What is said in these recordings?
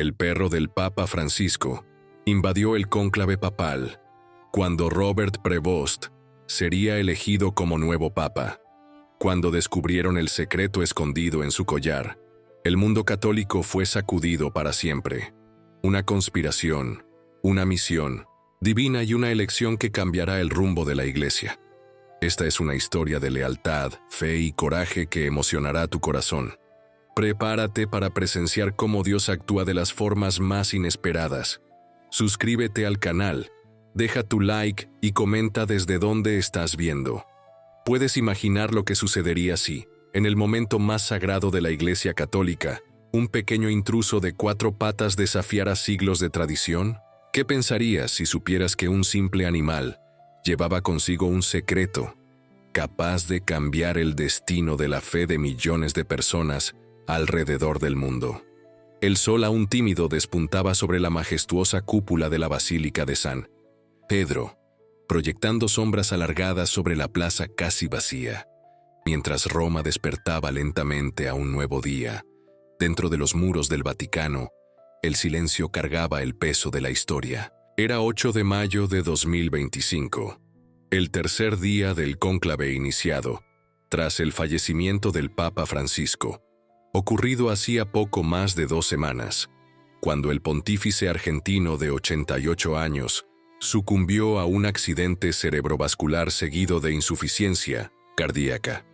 el perro del Papa Francisco, invadió el cónclave papal, cuando Robert Prevost sería elegido como nuevo papa. Cuando descubrieron el secreto escondido en su collar, el mundo católico fue sacudido para siempre. Una conspiración, una misión divina y una elección que cambiará el rumbo de la Iglesia. Esta es una historia de lealtad, fe y coraje que emocionará tu corazón. Prepárate para presenciar cómo Dios actúa de las formas más inesperadas. Suscríbete al canal, deja tu like y comenta desde dónde estás viendo. ¿Puedes imaginar lo que sucedería si, en el momento más sagrado de la Iglesia Católica, un pequeño intruso de 4 patas desafiara siglos de tradición? ¿Qué pensarías si supieras que un simple animal llevaba consigo un secreto capaz de cambiar el destino de la fe de millones de personas alrededor del mundo? El sol aún tímido despuntaba sobre la majestuosa cúpula de la Basílica de San Pedro, proyectando sombras alargadas sobre la plaza casi vacía, mientras Roma despertaba lentamente a un nuevo día. Dentro de los muros del Vaticano, el silencio cargaba el peso de la historia. Era 8 de mayo de 2025, el tercer día del cónclave iniciado, tras el fallecimiento del Papa Francisco, ocurrido hacía poco más de 2 semanas, cuando el pontífice argentino de 88 años sucumbió a un accidente cerebrovascular seguido de insuficiencia cardíaca.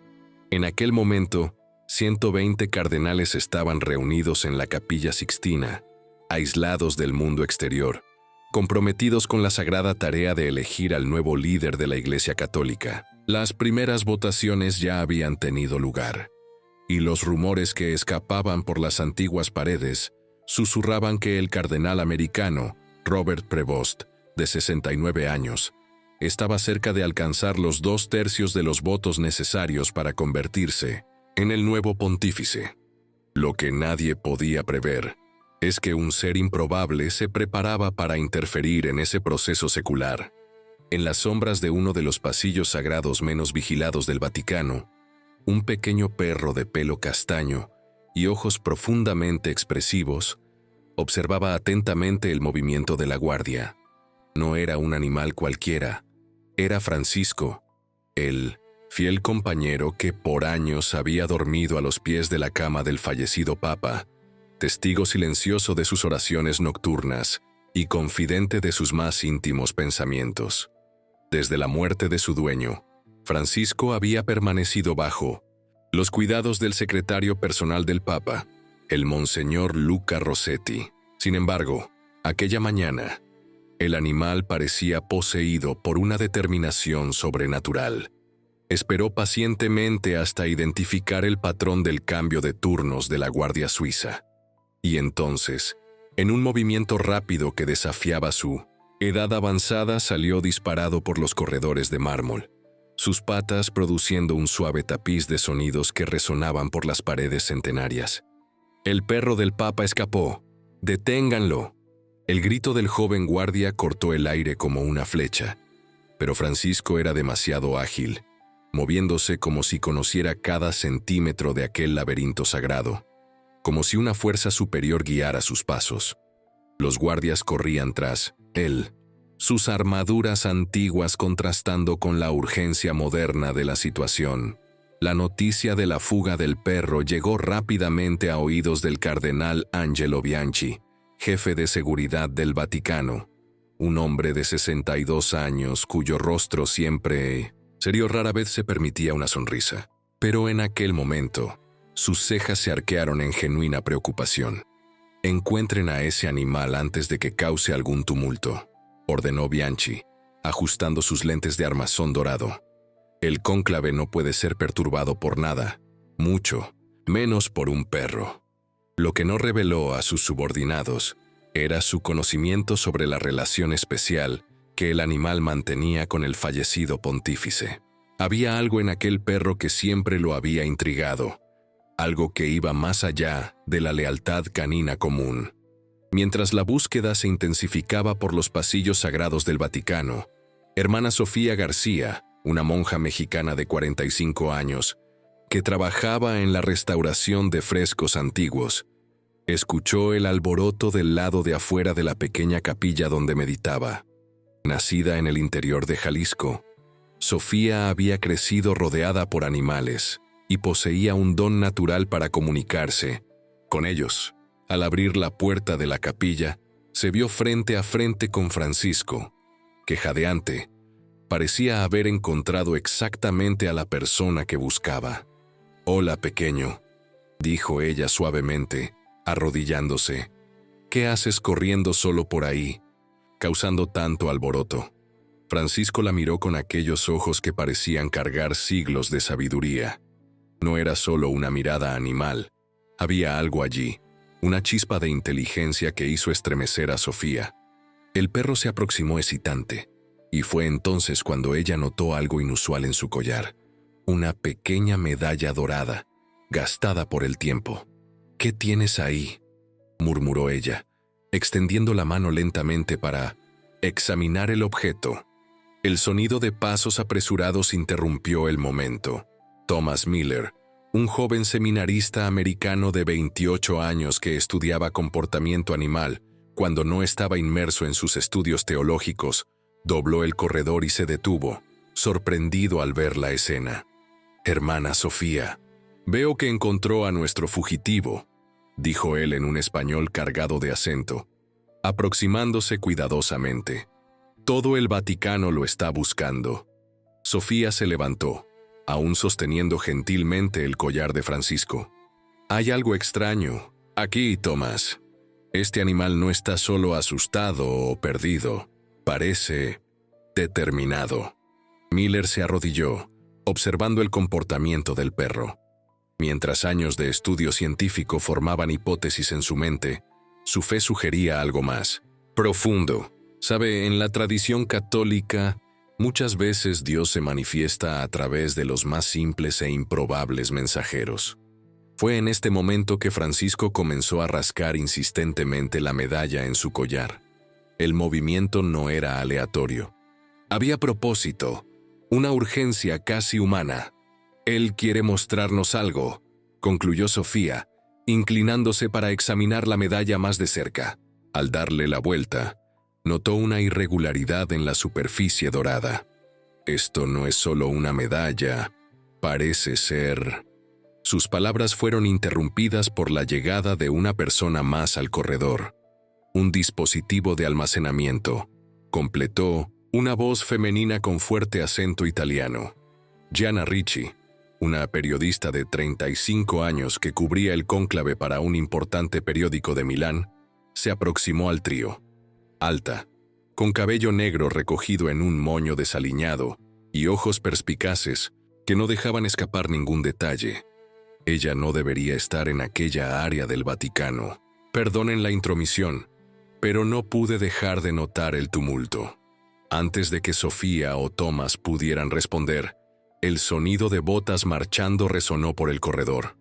En aquel momento, 120 cardenales estaban reunidos en la Capilla Sixtina, aislados del mundo exterior, comprometidos con la sagrada tarea de elegir al nuevo líder de la Iglesia Católica. Las primeras votaciones ya habían tenido lugar, y los rumores que escapaban por las antiguas paredes susurraban que el cardenal americano, Robert Prevost, de 69 años, estaba cerca de alcanzar los 2/3 de los votos necesarios para convertirse en el nuevo pontífice. Lo que nadie podía prever es que un ser improbable se preparaba para interferir en ese proceso secular. En las sombras de uno de los pasillos sagrados menos vigilados del Vaticano, un pequeño perro de pelo castaño y ojos profundamente expresivos observaba atentamente el movimiento de la guardia. No era un animal cualquiera, era Francisco, el fiel compañero que por años había dormido a los pies de la cama del fallecido Papa, testigo silencioso de sus oraciones nocturnas y confidente de sus más íntimos pensamientos. Desde la muerte de su dueño, Francisco había permanecido bajo los cuidados del secretario personal del Papa, el Monseñor Luca Rossetti. Sin embargo, aquella mañana, el animal parecía poseído por una determinación sobrenatural. Esperó pacientemente hasta identificar el patrón del cambio de turnos de la Guardia Suiza. Y entonces, en un movimiento rápido que desafiaba su edad avanzada, salió disparado por los corredores de mármol, sus patas produciendo un suave tapiz de sonidos que resonaban por las paredes centenarias. El perro del Papa escapó. ¡Deténganlo! El grito del joven guardia cortó el aire como una flecha, pero Francisco era demasiado ágil, moviéndose como si conociera cada centímetro de aquel laberinto sagrado, como si una fuerza superior guiara sus pasos. Los guardias corrían tras él, sus armaduras antiguas contrastando con la urgencia moderna de la situación. La noticia de la fuga del perro llegó rápidamente a oídos del cardenal Angelo Bianchi, jefe de seguridad del Vaticano, un hombre de 62 años cuyo rostro siempre serio, rara vez se permitía una sonrisa. Pero en aquel momento, sus cejas se arquearon en genuina preocupación. «Encuentren a ese animal antes de que cause algún tumulto», ordenó Bianchi, ajustando sus lentes de armazón dorado. «El cónclave no puede ser perturbado por nada, mucho menos por un perro». Lo que no reveló a sus subordinados era su conocimiento sobre la relación especial que el animal mantenía con el fallecido pontífice. Había algo en aquel perro que siempre lo había intrigado, algo que iba más allá de la lealtad canina común. Mientras la búsqueda se intensificaba por los pasillos sagrados del Vaticano, hermana Sofía García, una monja mexicana de 45 años, que trabajaba en la restauración de frescos antiguos, Escuchó el alboroto del lado de afuera de la pequeña capilla donde meditaba. Nacida en el interior de Jalisco, Sofía había crecido rodeada por animales y poseía un don natural para comunicarse con ellos. Al abrir la puerta de la capilla, se vio frente a frente con Francisco, que jadeante, parecía haber encontrado exactamente a la persona que buscaba. «Hola, pequeño», dijo ella suavemente, arrodillándose. «¿Qué haces corriendo solo por ahí, causando tanto alboroto?» Francisco la miró con aquellos ojos que parecían cargar siglos de sabiduría. No era solo una mirada animal, había algo allí, una chispa de inteligencia que hizo estremecer a Sofía. El perro se aproximó excitante, y fue entonces cuando ella notó algo inusual en su collar, una pequeña medalla dorada, gastada por el tiempo. «¿Qué tienes ahí?», murmuró ella, extendiendo la mano lentamente para examinar el objeto. El sonido de pasos apresurados interrumpió el momento. Thomas Miller, un joven seminarista americano de 28 años que estudiaba comportamiento animal cuando no estaba inmerso en sus estudios teológicos, dobló el corredor y se detuvo, sorprendido al ver la escena. «Hermana Sofía, veo que encontró a nuestro fugitivo», dijo él en un español cargado de acento, aproximándose cuidadosamente. «Todo el Vaticano lo está buscando». Sofía se levantó, aún sosteniendo gentilmente el collar de Francisco. «Hay algo extraño aquí, Tomás. Este animal no está solo asustado o perdido, parece determinado». Miller se arrodilló, observando el comportamiento del perro. Mientras años de estudio científico formaban hipótesis en su mente, su fe sugería algo más profundo. Sabe, en la tradición católica, muchas veces Dios se manifiesta a través de los más simples e improbables mensajeros. Fue en este momento que Francisco comenzó a rascar insistentemente la medalla en su collar. El movimiento no era aleatorio. Había propósito, una urgencia casi humana. «Él quiere mostrarnos algo», concluyó Sofía, inclinándose para examinar la medalla más de cerca. Al darle la vuelta, notó una irregularidad en la superficie dorada. «Esto no es solo una medalla, parece ser...» Sus palabras fueron interrumpidas por la llegada de una persona más al corredor. «Un dispositivo de almacenamiento», completó una voz femenina con fuerte acento italiano. Gianna Ricci, una periodista de 35 años que cubría el cónclave para un importante periódico de Milán, se aproximó al trío. Alta, con cabello negro recogido en un moño desaliñado y ojos perspicaces que no dejaban escapar ningún detalle. Ella no debería estar en aquella área del Vaticano. Perdonen la intromisión, pero no pude dejar de notar el tumulto. Antes de que Sofía o Thomas pudieran responder, el sonido de botas marchando resonó por el corredor.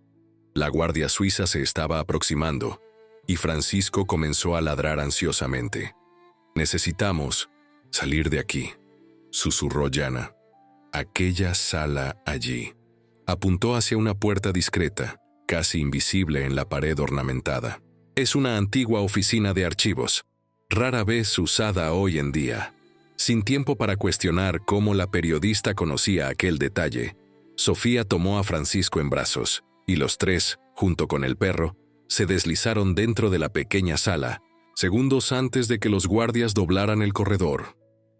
La guardia suiza se estaba aproximando, y Francisco comenzó a ladrar ansiosamente. «Necesitamos salir de aquí», susurró Gianna. «Aquella sala allí». Apuntó hacia una puerta discreta, casi invisible en la pared ornamentada. «Es una antigua oficina de archivos, rara vez usada hoy en día». Sin tiempo para cuestionar cómo la periodista conocía aquel detalle, Sofía tomó a Francisco en brazos, y los tres, junto con el perro, se deslizaron dentro de la pequeña sala, segundos antes de que los guardias doblaran el corredor.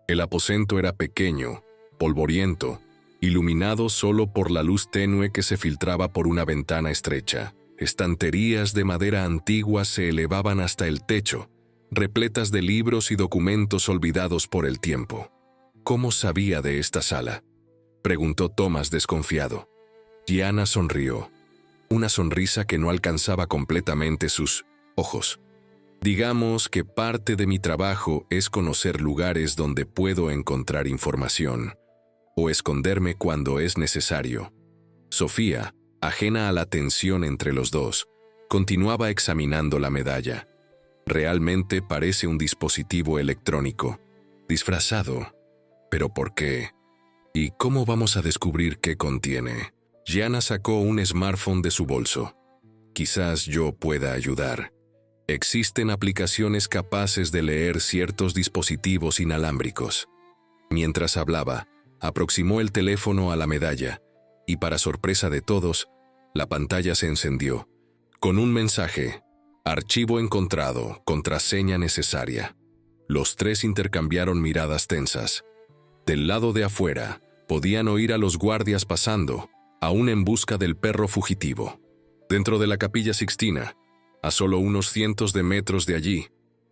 El aposento era pequeño, polvoriento, iluminado solo por la luz tenue que se filtraba por una ventana estrecha. Estanterías de madera antigua se elevaban hasta el techo, repletas de libros y documentos olvidados por el tiempo. «¿Cómo sabía de esta sala?», preguntó Thomas desconfiado. Gianna sonrió, una sonrisa que no alcanzaba completamente sus ojos. «Digamos que parte de mi trabajo es conocer lugares donde puedo encontrar información, o esconderme cuando es necesario». Sofía, ajena a la tensión entre los dos, continuaba examinando la medalla. «Realmente parece un dispositivo electrónico, disfrazado. ¿Pero por qué? ¿Y cómo vamos a descubrir qué contiene?» Gianna sacó un smartphone de su bolso. «Quizás yo pueda ayudar», Existen aplicaciones capaces de leer ciertos dispositivos inalámbricos. Mientras hablaba, aproximó el teléfono a la medalla y, para sorpresa de todos, la pantalla se encendió con un mensaje: archivo encontrado, contraseña necesaria. Los tres intercambiaron miradas tensas. Del lado de afuera, podían oír a los guardias pasando, aún en busca del perro fugitivo. Dentro de la Capilla Sixtina, a solo unos cientos de metros de allí,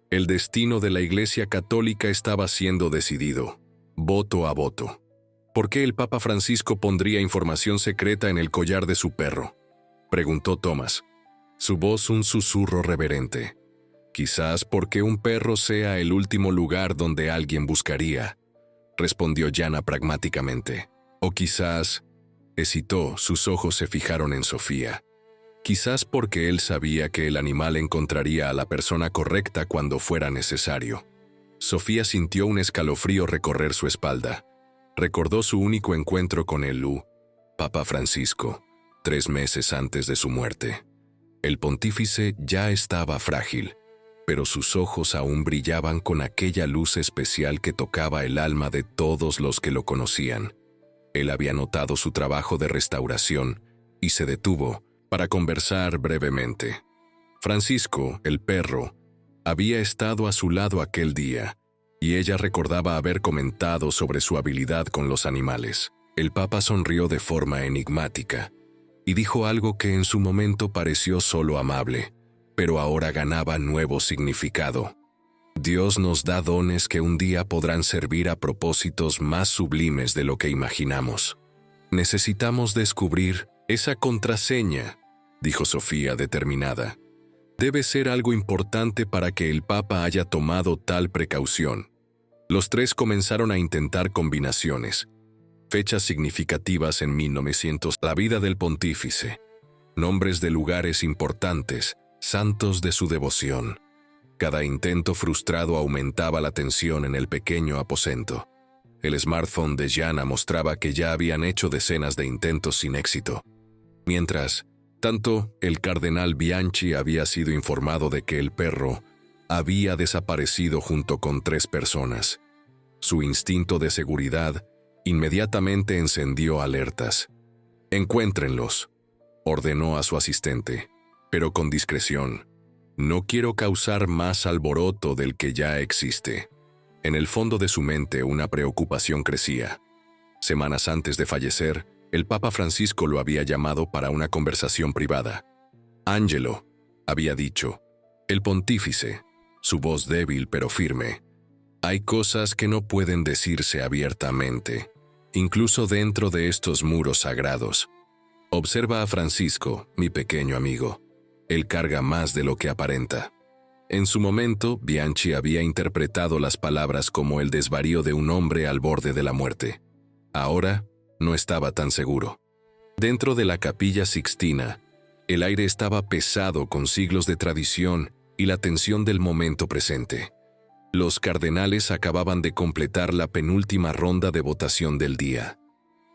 el destino de la Iglesia Católica estaba siendo decidido, voto a voto. ¿Por qué el Papa Francisco pondría información secreta en el collar de su perro?, preguntó Thomas, su voz un susurro reverente. Quizás porque un perro sea el último lugar donde alguien buscaría, respondió Jana pragmáticamente. O quizás, hesitó, sus ojos se fijaron en Sofía. Quizás porque él sabía que el animal encontraría a la persona correcta cuando fuera necesario. Sofía sintió un escalofrío recorrer su espalda. Recordó su único encuentro con el Papa Francisco, 3 meses antes de su muerte. El pontífice ya estaba frágil, pero sus ojos aún brillaban con aquella luz especial que tocaba el alma de todos los que lo conocían. Él había notado su trabajo de restauración y se detuvo para conversar brevemente. Francisco, el perro, había estado a su lado aquel día, y ella recordaba haber comentado sobre su habilidad con los animales. El Papa sonrió de forma enigmática y dijo algo que en su momento pareció solo amable, pero ahora ganaba nuevo significado. Dios nos da dones que un día podrán servir a propósitos más sublimes de lo que imaginamos. Necesitamos descubrir esa contraseña, dijo Sofía determinada. Debe ser algo importante para que el Papa haya tomado tal precaución. Los tres comenzaron a intentar combinaciones, fechas significativas en 1900, la vida del pontífice, nombres de lugares importantes, santos de su devoción. Cada intento frustrado aumentaba la tensión en el pequeño aposento. El smartphone de Jana mostraba que ya habían hecho decenas de intentos sin éxito. Mientras tanto, el cardenal Bianchi había sido informado de que el perro había desaparecido junto con 3 personas. Su instinto de seguridad inmediatamente encendió alertas. «Encuéntrenlos», ordenó a su asistente, pero con discreción. «No quiero causar más alboroto del que ya existe». En el fondo de su mente una preocupación crecía. Semanas antes de fallecer, el Papa Francisco lo había llamado para una conversación privada. «Angelo», había dicho, el pontífice, su voz débil pero firme. «Hay cosas que no pueden decirse abiertamente, incluso dentro de estos muros sagrados. Observa a Francisco, mi pequeño amigo. Él carga más de lo que aparenta». En su momento, Bianchi había interpretado las palabras como el desvarío de un hombre al borde de la muerte. Ahora, no estaba tan seguro. Dentro de la Capilla Sixtina, el aire estaba pesado con siglos de tradición y la tensión del momento presente. Los cardenales acababan de completar la penúltima ronda de votación del día.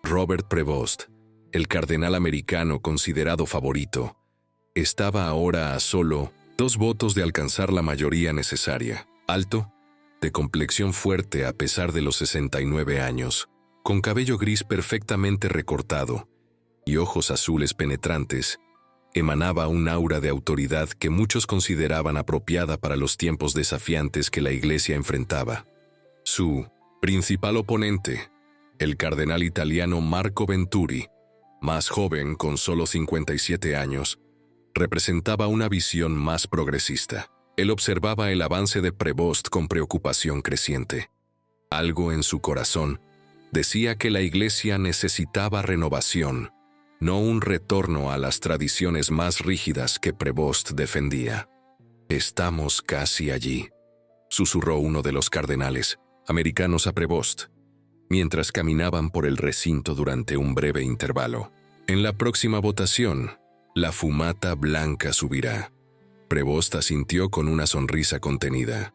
Robert Prevost, el cardenal americano considerado favorito, estaba ahora a solo 2 votos de alcanzar la mayoría necesaria. Alto, de complexión fuerte a pesar de los 69 años, con cabello gris perfectamente recortado y ojos azules penetrantes, emanaba un aura de autoridad que muchos consideraban apropiada para los tiempos desafiantes que la Iglesia enfrentaba. Su principal oponente, el cardenal italiano Marco Venturi, más joven con solo 57 años, representaba una visión más progresista. Él observaba el avance de Prevost con preocupación creciente. Algo en su corazón decía que la Iglesia necesitaba renovación, no un retorno a las tradiciones más rígidas que Prevost defendía. «Estamos casi allí», susurró uno de los cardenales, americanos a Prevost, mientras caminaban por el recinto durante un breve intervalo. «En la próxima votación, la fumata blanca subirá». Prevost asintió con una sonrisa contenida.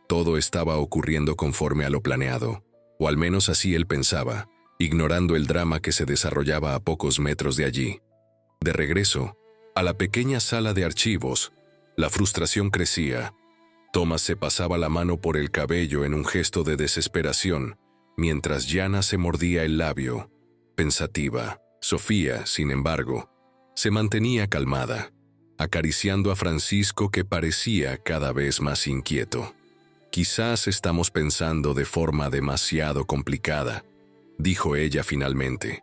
Todo estaba ocurriendo conforme a lo planeado, o al menos así él pensaba, ignorando el drama que se desarrollaba a pocos metros de allí. De regreso, a la pequeña sala de archivos, La frustración crecía. Thomas se pasaba la mano por el cabello en un gesto de desesperación, mientras Jana se mordía el labio, pensativa. Sofía, sin embargo, se mantenía calmada, acariciando a Francisco, que parecía cada vez más inquieto. «Quizás estamos pensando de forma demasiado complicada», dijo ella finalmente.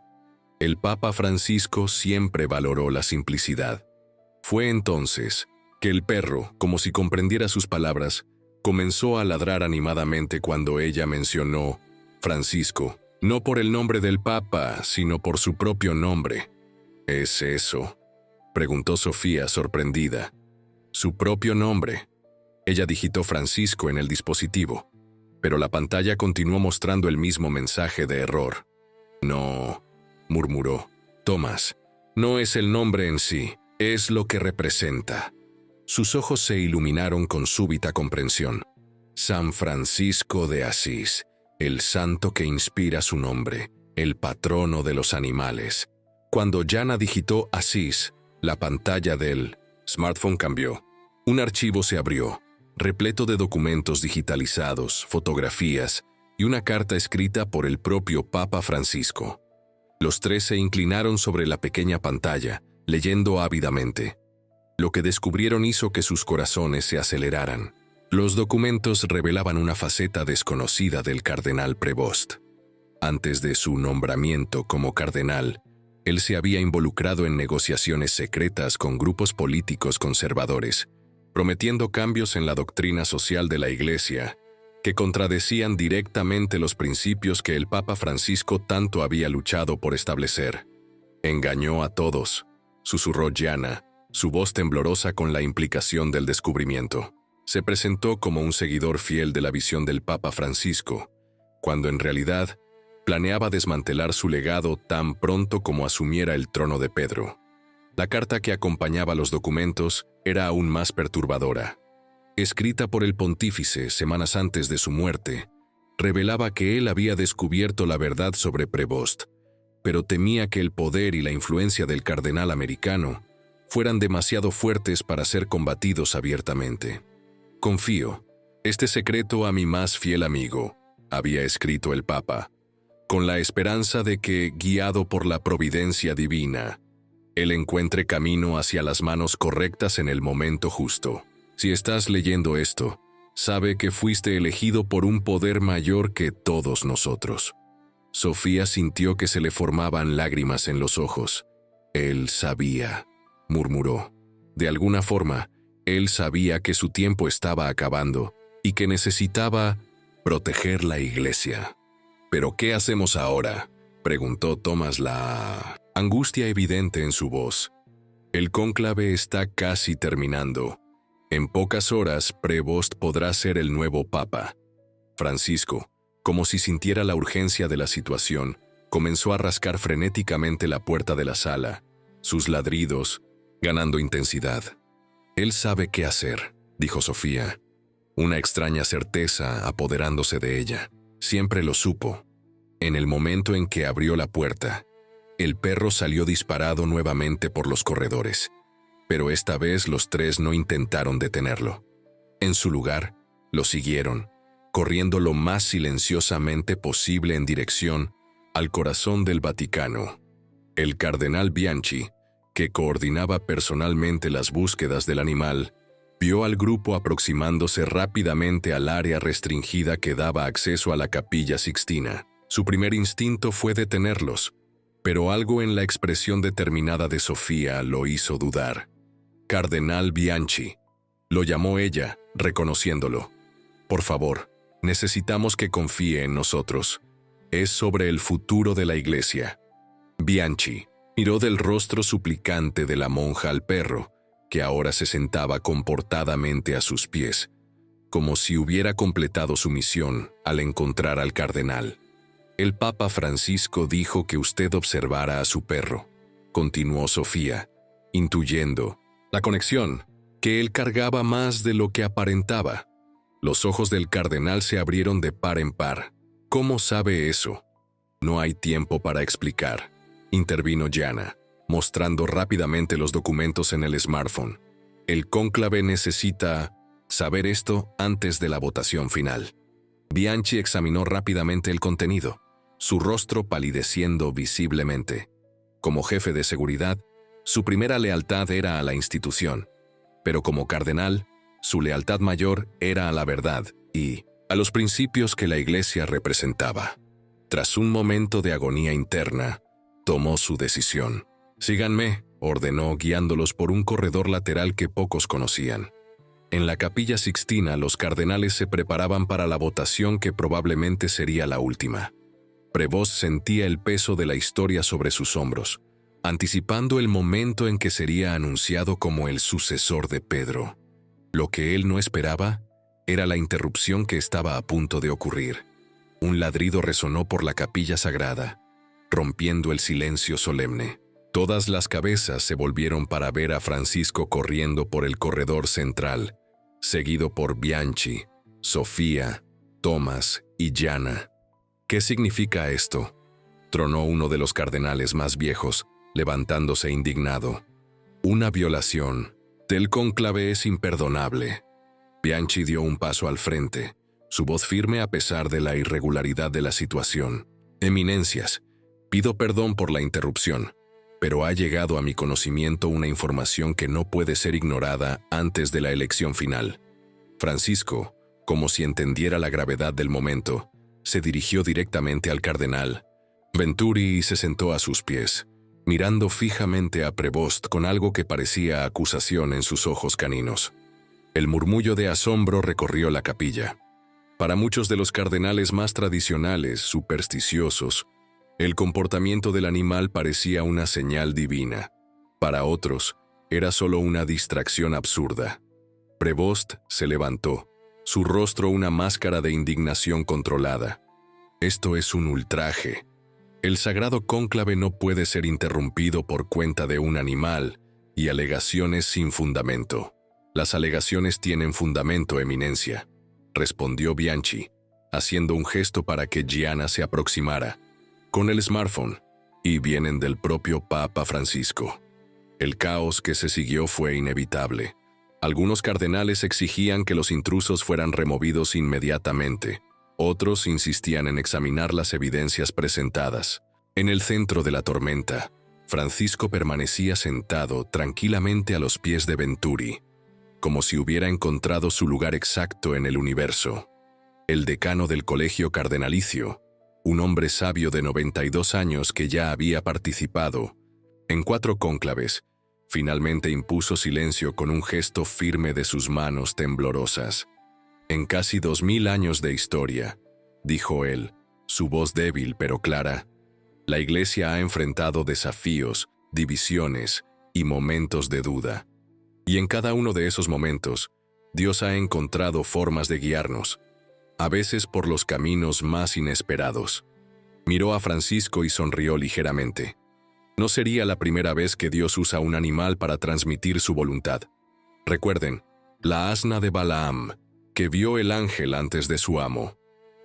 El Papa Francisco siempre valoró la simplicidad. Fue entonces que el perro, como si comprendiera sus palabras, comenzó a ladrar animadamente cuando ella mencionó Francisco, no por el nombre del Papa, sino por su propio nombre. «¿Es eso?», preguntó Sofía sorprendida. «¿Su propio nombre?». Ella digitó Francisco en el dispositivo, pero la pantalla continuó mostrando el mismo mensaje de error. «No», murmuró. «Thomas, no es el nombre en sí, es lo que representa». Sus ojos se iluminaron con súbita comprensión. San Francisco de Asís, el santo que inspira su nombre, el patrono de los animales. Cuando Jana digitó Asís, la pantalla del smartphone cambió. Un archivo se abrió, repleto de documentos digitalizados, fotografías y una carta escrita por el propio Papa Francisco. Los tres se inclinaron sobre la pequeña pantalla, leyendo ávidamente. Lo que descubrieron hizo que sus corazones se aceleraran. Los documentos revelaban una faceta desconocida del cardenal Prevost. Antes de su nombramiento como cardenal, él se había involucrado en negociaciones secretas con grupos políticos conservadores, prometiendo cambios en la doctrina social de la Iglesia, que contradecían directamente los principios que el Papa Francisco tanto había luchado por establecer. «Engañó a todos», susurró Jana, su voz temblorosa con la implicación del descubrimiento. Se presentó como un seguidor fiel de la visión del Papa Francisco, cuando en realidad planeaba desmantelar su legado tan pronto como asumiera el trono de Pedro. La carta que acompañaba los documentos era aún más perturbadora. Escrita por el pontífice semanas antes de su muerte, revelaba que él había descubierto la verdad sobre Prevost, pero temía que el poder y la influencia del cardenal americano fueran demasiado fuertes para ser combatidos abiertamente. «Confío este secreto a mi más fiel amigo», había escrito el Papa, «con la esperanza de que, guiado por la providencia divina, él encuentre camino hacia las manos correctas en el momento justo. Si estás leyendo esto, sabe que fuiste elegido por un poder mayor que todos nosotros». Sofía sintió que se le formaban lágrimas en los ojos. «Él sabía», murmuró. De alguna forma, él sabía que su tiempo estaba acabando y que necesitaba proteger la Iglesia. «¿Pero qué hacemos ahora?», preguntó Thomas, la angustia evidente en su voz. «El cónclave está casi terminando. En pocas horas, Prevost podrá ser el nuevo Papa». Francisco, como si sintiera la urgencia de la situación, comenzó a rascar frenéticamente la puerta de la sala, sus ladridos ganando intensidad. «Él sabe qué hacer», dijo Sofía, una extraña certeza apoderándose de ella. Siempre lo supo. En el momento en que abrió la puerta, el perro salió disparado nuevamente por los corredores, pero esta vez los tres no intentaron detenerlo. En su lugar, lo siguieron, corriendo lo más silenciosamente posible en dirección al corazón del Vaticano. El cardenal Bianchi, que coordinaba personalmente las búsquedas del animal, vio al grupo aproximándose rápidamente al área restringida que daba acceso a la Capilla Sixtina. Su primer instinto fue detenerlos, pero algo en la expresión determinada de Sofía lo hizo dudar. «Cardenal Bianchi», lo llamó ella, reconociéndolo. «Por favor, necesitamos que confíe en nosotros. Es sobre el futuro de la Iglesia». Bianchi miró del rostro suplicante de la monja al perro, que ahora se sentaba comportadamente a sus pies, como si hubiera completado su misión al encontrar al cardenal. «El Papa Francisco dijo que usted observara a su perro», continuó Sofía, intuyendo la conexión, que él cargaba más de lo que aparentaba. Los ojos del cardenal se abrieron de par en par. «¿Cómo sabe eso?». «No hay tiempo para explicar», intervino Jana, mostrando rápidamente los documentos en el smartphone. El cónclave necesita saber esto antes de la votación final. Bianchi examinó rápidamente el contenido, su rostro palideciendo visiblemente. Como jefe de seguridad, su primera lealtad era a la institución, pero como cardenal, su lealtad mayor era a la verdad y a los principios que la Iglesia representaba. Tras un momento de agonía interna, tomó su decisión. «Síganme», ordenó guiándolos por un corredor lateral que pocos conocían. En la Capilla Sixtina los cardenales se preparaban para la votación que probablemente sería la última. Prevost sentía el peso de la historia sobre sus hombros, anticipando el momento en que sería anunciado como el sucesor de Pedro. Lo que él no esperaba era la interrupción que estaba a punto de ocurrir. Un ladrido resonó por la capilla sagrada, rompiendo el silencio solemne. Todas las cabezas se volvieron para ver a Francisco corriendo por el corredor central, seguido por Bianchi, Sofía, Tomás y Gianna. «¿Qué significa esto?», tronó uno de los cardenales más viejos, levantándose indignado. «Una violación. El cónclave es imperdonable». Bianchi dio un paso al frente, su voz firme a pesar de la irregularidad de la situación. «Eminencias, pido perdón por la interrupción, pero ha llegado a mi conocimiento una información que no puede ser ignorada antes de la elección final». Francisco, como si entendiera la gravedad del momento, se dirigió directamente al cardenal Venturi y se sentó a sus pies, mirando fijamente a Prevost con algo que parecía acusación en sus ojos caninos. El murmullo de asombro recorrió la capilla. Para muchos de los cardenales más tradicionales, supersticiosos, el comportamiento del animal parecía una señal divina. Para otros, era solo una distracción absurda. Prevost se levantó, su rostro una máscara de indignación controlada. «Esto es un ultraje. El sagrado cónclave no puede ser interrumpido por cuenta de un animal y alegaciones sin fundamento». «Las alegaciones tienen fundamento, Eminencia», respondió Bianchi, haciendo un gesto para que Gianna se aproximara. «Con el smartphone, y vienen del propio Papa Francisco». El caos que se siguió fue inevitable. Algunos cardenales exigían que los intrusos fueran removidos inmediatamente. Otros insistían en examinar las evidencias presentadas. En el centro de la tormenta, Francisco permanecía sentado tranquilamente a los pies de Venturi, como si hubiera encontrado su lugar exacto en el universo. El decano del colegio cardenalicio, un hombre sabio de 92 años que ya había participado en 4 cónclaves, finalmente impuso silencio con un gesto firme de sus manos temblorosas. «En casi 2000 años de historia», dijo él, su voz débil pero clara, «la Iglesia ha enfrentado desafíos, divisiones y momentos de duda. Y en cada uno de esos momentos, Dios ha encontrado formas de guiarnos, a veces por los caminos más inesperados». Miró a Francisco y sonrió ligeramente. No sería la primera vez que Dios usa un animal para transmitir su voluntad. Recuerden, la asna de Balaam, que vio el ángel antes de su amo.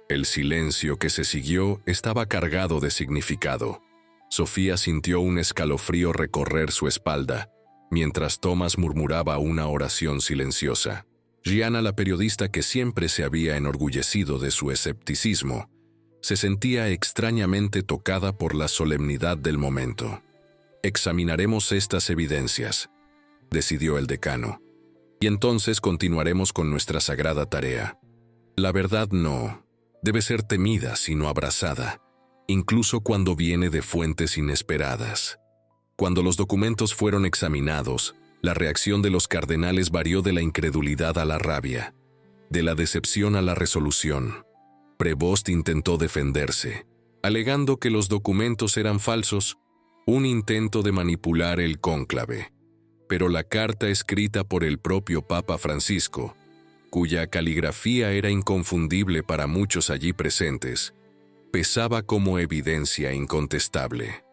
El silencio que se siguió estaba cargado de significado. Sofía sintió un escalofrío recorrer su espalda, mientras Tomás murmuraba una oración silenciosa. Gianna, la periodista que siempre se había enorgullecido de su escepticismo, se sentía extrañamente tocada por la solemnidad del momento. «Examinaremos estas evidencias», decidió el decano, «y entonces continuaremos con nuestra sagrada tarea. La verdad no debe ser temida, sino abrazada, incluso cuando viene de fuentes inesperadas». Cuando los documentos fueron examinados, la reacción de los cardenales varió de la incredulidad a la rabia, de la decepción a la resolución. Prevost intentó defenderse, alegando que los documentos eran falsos, un intento de manipular el cónclave. Pero la carta escrita por el propio Papa Francisco, cuya caligrafía era inconfundible para muchos allí presentes, pesaba como evidencia incontestable.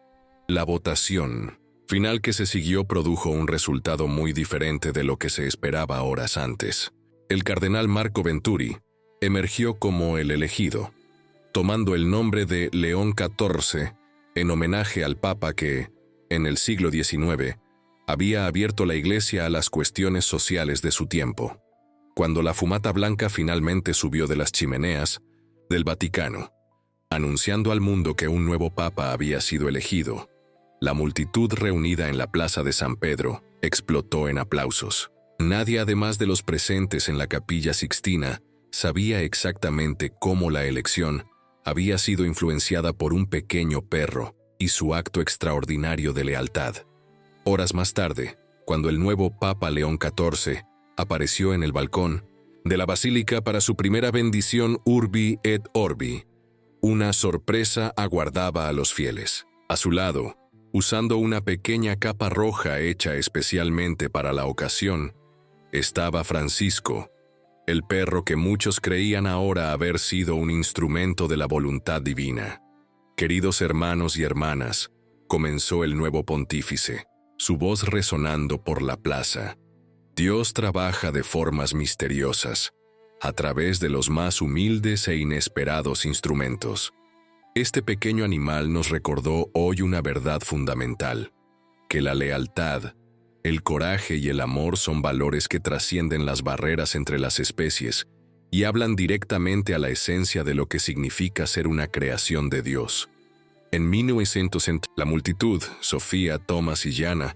La votación final que se siguió produjo un resultado muy diferente de lo que se esperaba horas antes. El cardenal Marco Venturi emergió como el elegido, tomando el nombre de León XIV en homenaje al Papa que, en el siglo XIX, Había abierto la Iglesia a las cuestiones sociales de su tiempo. Cuando la fumata blanca finalmente subió de las chimeneas del Vaticano, anunciando al mundo que un nuevo papa había sido elegido, la multitud reunida en la plaza de San Pedro explotó en aplausos. Nadie, además de los presentes en la Capilla Sixtina, sabía exactamente cómo la elección había sido influenciada por un pequeño perro y su acto extraordinario de lealtad. Horas más tarde, cuando el nuevo Papa León XIV apareció en el balcón de la basílica para su primera bendición Urbi et Orbi, una sorpresa aguardaba a los fieles. A su lado, usando una pequeña capa roja hecha especialmente para la ocasión, estaba Francisco, el perro que muchos creían ahora haber sido un instrumento de la voluntad divina. Queridos hermanos y hermanas, comenzó el nuevo pontífice, su voz resonando por la plaza. Dios trabaja de formas misteriosas, a través de los más humildes e inesperados instrumentos. Este pequeño animal nos recordó hoy una verdad fundamental, que la lealtad, el coraje y el amor son valores que trascienden las barreras entre las especies y hablan directamente a la esencia de lo que significa ser una creación de Dios. En 1900, la multitud, Sofía, Thomas y Jana,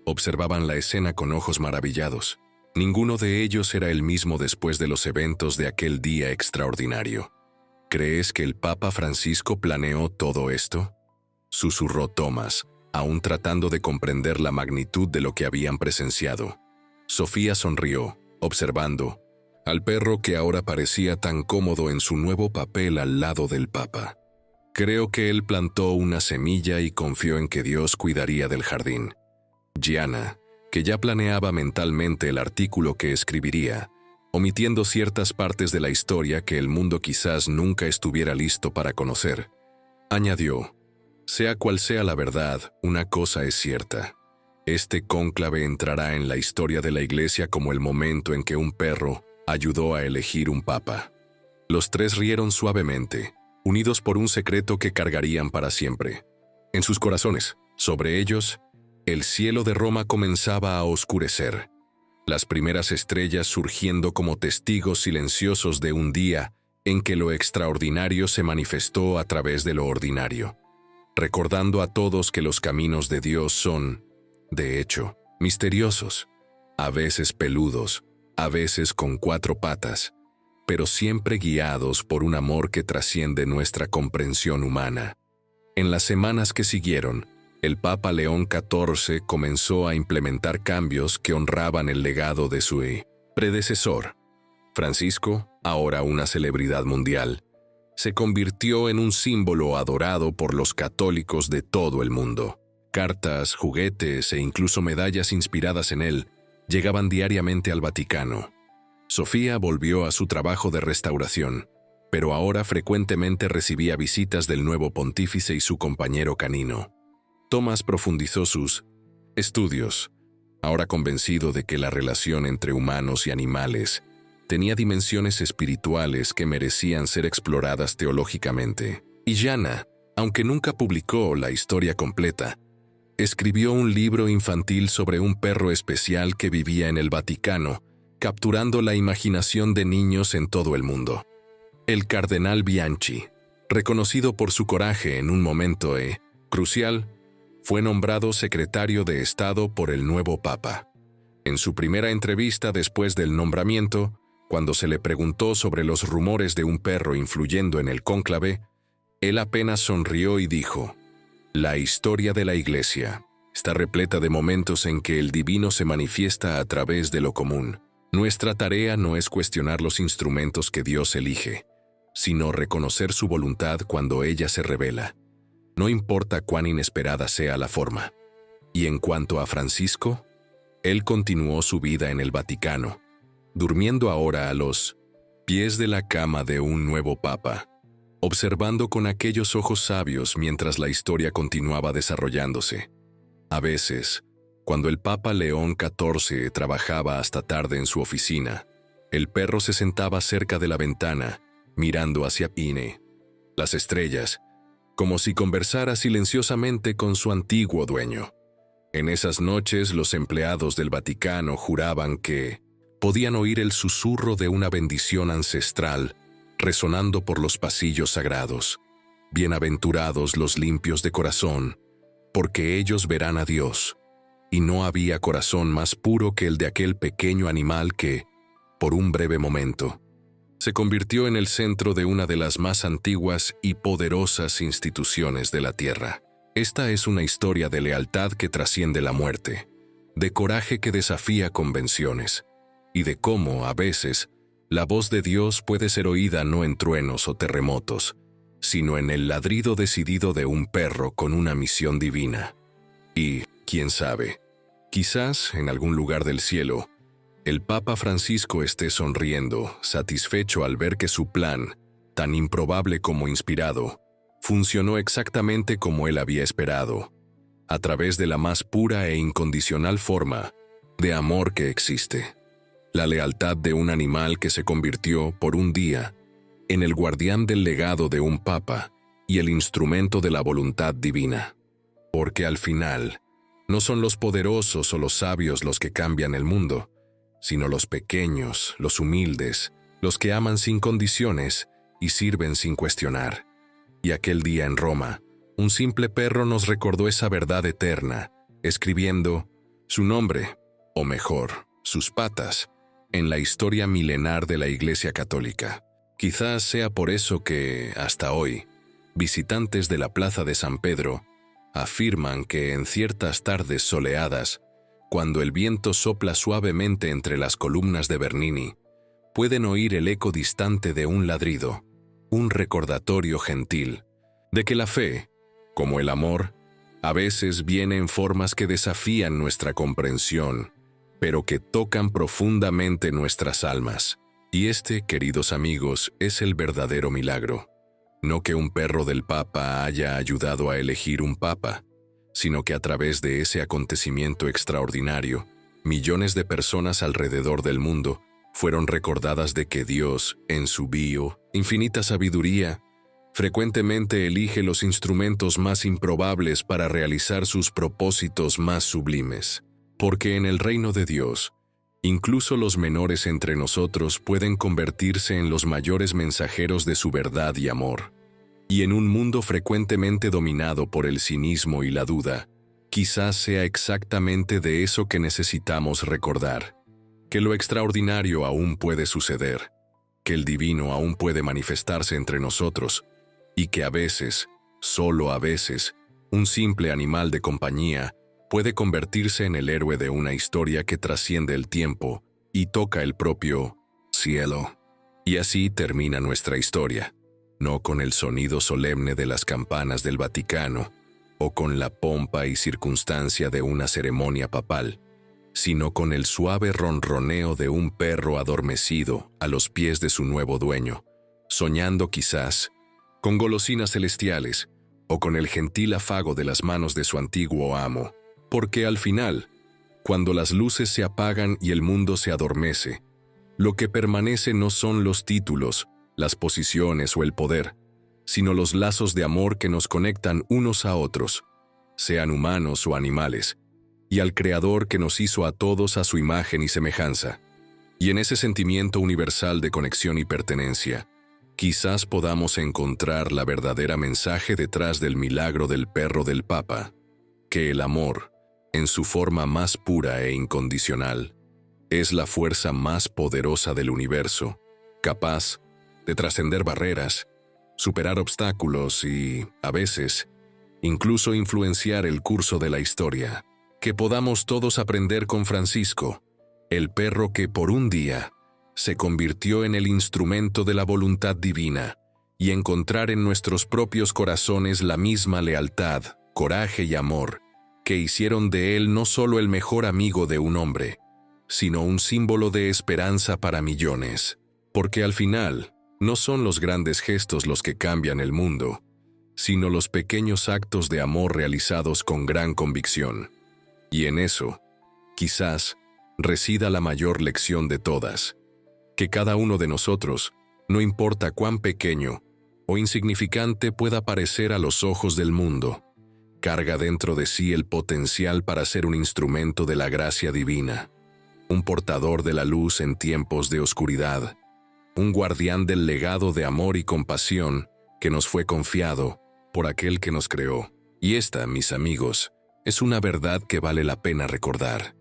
observaban la escena con ojos maravillados. Ninguno de ellos era el mismo después de los eventos de aquel día extraordinario. ¿Crees que el Papa Francisco planeó todo esto?, susurró Thomas, aún tratando de comprender la magnitud de lo que habían presenciado. Sofía sonrió, observando al perro que ahora parecía tan cómodo en su nuevo papel al lado del Papa. Creo que él plantó una semilla y confió en que Dios cuidaría del jardín. Gianna, que ya planeaba mentalmente el artículo que escribiría, omitiendo ciertas partes de la historia que el mundo quizás nunca estuviera listo para conocer, añadió: sea cual sea la verdad, una cosa es cierta. Este cónclave entrará en la historia de la Iglesia como el momento en que un perro ayudó a elegir un papa. Los tres rieron suavemente, unidos por un secreto que cargarían para siempre. En sus corazones, sobre ellos, el cielo de Roma comenzaba a oscurecer, las primeras estrellas surgiendo como testigos silenciosos de un día en que lo extraordinario se manifestó a través de lo ordinario, recordando a todos que los caminos de Dios son, de hecho, misteriosos, a veces peludos, a veces con 4 patas, pero siempre guiados por un amor que trasciende nuestra comprensión humana. En las semanas que siguieron, el Papa León XIV comenzó a implementar cambios que honraban el legado de su predecesor. Francisco, ahora una celebridad mundial, se convirtió en un símbolo adorado por los católicos de todo el mundo. Cartas, juguetes e incluso medallas inspiradas en él llegaban diariamente al Vaticano. Sofía volvió a su trabajo de restauración, pero ahora frecuentemente recibía visitas del nuevo pontífice y su compañero canino. Thomas profundizó sus estudios, ahora convencido de que la relación entre humanos y animales tenía dimensiones espirituales que merecían ser exploradas teológicamente. Y Jana, aunque nunca publicó la historia completa, escribió un libro infantil sobre un perro especial que vivía en el Vaticano, capturando la imaginación de niños en todo el mundo. El cardenal Bianchi, reconocido por su coraje en un momento crucial, fue nombrado secretario de Estado por el nuevo Papa. En su primera entrevista después del nombramiento, cuando se le preguntó sobre los rumores de un perro influyendo en el cónclave, él apenas sonrió y dijo: la historia de la Iglesia está repleta de momentos en que el divino se manifiesta a través de lo común. Nuestra tarea no es cuestionar los instrumentos que Dios elige, sino reconocer su voluntad cuando ella se revela. No importa cuán inesperada sea la forma. Y en cuanto a Francisco, él continuó su vida en el Vaticano, durmiendo ahora a los pies de la cama de un nuevo papa, observando con aquellos ojos sabios mientras la historia continuaba desarrollándose. A veces, cuando el Papa León XIV trabajaba hasta tarde en su oficina, el perro se sentaba cerca de la ventana, mirando hacia las estrellas, como si conversara silenciosamente con su antiguo dueño. En esas noches los empleados del Vaticano juraban que podían oír el susurro de una bendición ancestral resonando por los pasillos sagrados. Bienaventurados los limpios de corazón, porque ellos verán a Dios. Y no había corazón más puro que el de aquel pequeño animal que, por un breve momento, se convirtió en el centro de una de las más antiguas y poderosas instituciones de la Tierra. Esta es una historia de lealtad que trasciende la muerte, de coraje que desafía convenciones, y de cómo, a veces, la voz de Dios puede ser oída no en truenos o terremotos, sino en el ladrido decidido de un perro con una misión divina. Y, quién sabe, quizás, en algún lugar del cielo, el Papa Francisco esté sonriendo, satisfecho al ver que su plan, tan improbable como inspirado, funcionó exactamente como él había esperado, a través de la más pura e incondicional forma de amor que existe. La lealtad de un animal que se convirtió, por un día, en el guardián del legado de un papa y el instrumento de la voluntad divina. Porque al final, no son los poderosos o los sabios los que cambian el mundo, sino los pequeños, los humildes, los que aman sin condiciones y sirven sin cuestionar. Y aquel día en Roma, un simple perro nos recordó esa verdad eterna, escribiendo su nombre, o mejor, sus patas, en la historia milenar de la Iglesia Católica. Quizás sea por eso que, hasta hoy, visitantes de la Plaza de San Pedro afirman que en ciertas tardes soleadas, cuando el viento sopla suavemente entre las columnas de Bernini, pueden oír el eco distante de un ladrido, un recordatorio gentil, de que la fe, como el amor, a veces viene en formas que desafían nuestra comprensión, pero que tocan profundamente nuestras almas. Y este, queridos amigos, es el verdadero milagro. No que un perro del Papa haya ayudado a elegir un Papa, sino que a través de ese acontecimiento extraordinario, millones de personas alrededor del mundo fueron recordadas de que Dios, en su infinita sabiduría, frecuentemente elige los instrumentos más improbables para realizar sus propósitos más sublimes. Porque en el reino de Dios, incluso los menores entre nosotros pueden convertirse en los mayores mensajeros de su verdad y amor. Y en un mundo frecuentemente dominado por el cinismo y la duda, quizás sea exactamente de eso que necesitamos recordar, que lo extraordinario aún puede suceder, que el divino aún puede manifestarse entre nosotros, y que a veces, solo a veces, un simple animal de compañía puede convertirse en el héroe de una historia que trasciende el tiempo y toca el propio cielo. Y así termina nuestra historia, no con el sonido solemne de las campanas del Vaticano o con la pompa y circunstancia de una ceremonia papal, sino con el suave ronroneo de un perro adormecido a los pies de su nuevo dueño, soñando quizás con golosinas celestiales o con el gentil afago de las manos de su antiguo amo. Porque al final, cuando las luces se apagan y el mundo se adormece, lo que permanece no son los títulos, las posiciones o el poder, sino los lazos de amor que nos conectan unos a otros, sean humanos o animales, y al Creador que nos hizo a todos a su imagen y semejanza. Y en ese sentimiento universal de conexión y pertenencia, quizás podamos encontrar la verdadera mensaje detrás del milagro del perro del Papa, que el amor, en su forma más pura e incondicional, es la fuerza más poderosa del universo, capaz de trascender barreras, superar obstáculos y, a veces, incluso influenciar el curso de la historia. Que podamos todos aprender con Francisco, el perro que por un día se convirtió en el instrumento de la voluntad divina, y encontrar en nuestros propios corazones la misma lealtad, coraje y amor que hicieron de él no solo el mejor amigo de un hombre, sino un símbolo de esperanza para millones. Porque al final, no son los grandes gestos los que cambian el mundo, sino los pequeños actos de amor realizados con gran convicción. Y en eso, quizás, resida la mayor lección de todas, que cada uno de nosotros, no importa cuán pequeño o insignificante pueda parecer a los ojos del mundo, carga dentro de sí el potencial para ser un instrumento de la gracia divina, un portador de la luz en tiempos de oscuridad, un guardián del legado de amor y compasión que nos fue confiado por aquel que nos creó. Y esta, mis amigos, es una verdad que vale la pena recordar.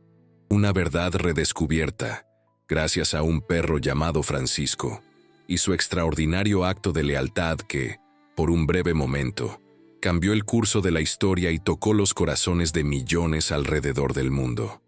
Una verdad redescubierta, gracias a un perro llamado Francisco, y su extraordinario acto de lealtad que, por un breve momento, cambió el curso de la historia y tocó los corazones de millones alrededor del mundo.